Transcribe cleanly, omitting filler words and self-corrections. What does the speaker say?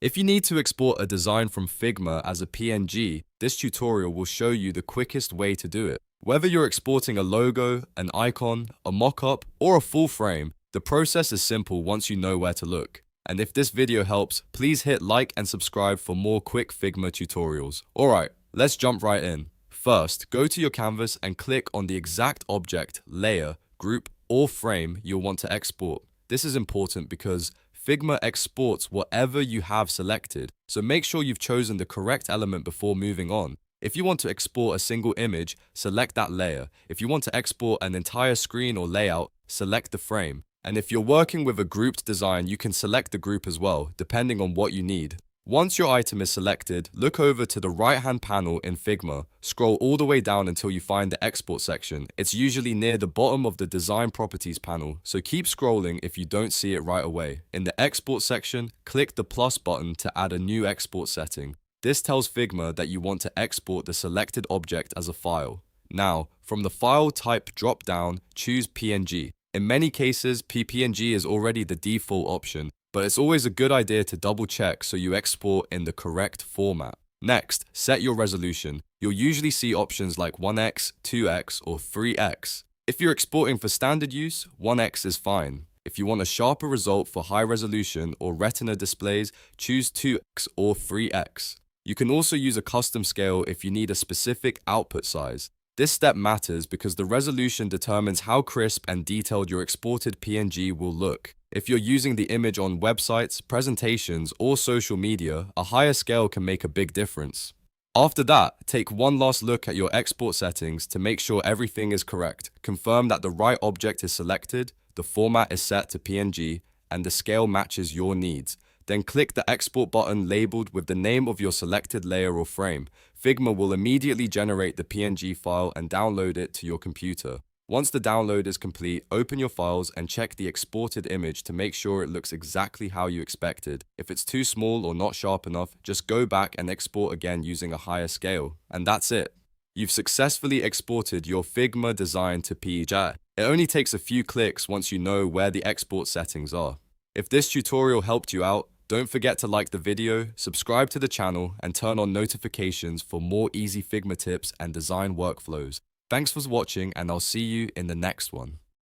If you need to export a design from Figma as a PNG, this tutorial will show you the quickest way to do it. Whether you're exporting a logo, an icon, a mockup, or a full frame, the process is simple once you know where to look. And if this video helps, please hit like and subscribe for more quick Figma tutorials. Alright, let's jump right in. First, go to your canvas and click on the exact object, layer, group, or frame you'll want to export. This is important because Figma exports whatever you have selected, so make sure you've chosen the correct element before moving on. If you want to export a single image, select that layer. If you want to export an entire screen or layout, select the frame. And if you're working with a grouped design, you can select the group as well, depending on what you need. Once your item is selected, look over to the right-hand panel in Figma. Scroll all the way down until you find the export section. It's usually near the bottom of the design properties panel, so keep scrolling if you don't see it right away. In the export section, click the plus button to add a new export setting. This tells Figma that you want to export the selected object as a file. Now, from the file type drop-down, choose PNG. In many cases, PNG is already the default option, but it's always a good idea to double check so you export in the correct format. Next, set your resolution. You'll usually see options like 1x, 2x, or 3x. If you're exporting for standard use, 1x is fine. If you want a sharper result for high resolution or Retina displays, choose 2x or 3x. You can also use a custom scale if you need a specific output size. This step matters because the resolution determines how crisp and detailed your exported PNG will look. If you're using the image on websites, presentations, or social media, a higher scale can make a big difference. After that, take one last look at your export settings to make sure everything is correct. Confirm that the right object is selected, the format is set to PNG, and the scale matches your needs. Then click the export button labeled with the name of your selected layer or frame. Figma will immediately generate the PNG file and download it to your computer. Once the download is complete, open your files and check the exported image to make sure it looks exactly how you expected. If it's too small or not sharp enough, just go back and export again using a higher scale. And that's it. You've successfully exported your Figma design to PNG. It only takes a few clicks once you know where the export settings are. If this tutorial helped you out, don't forget to like the video, subscribe to the channel, and turn on notifications for more easy Figma tips and design workflows. Thanks for watching, and I'll see you in the next one.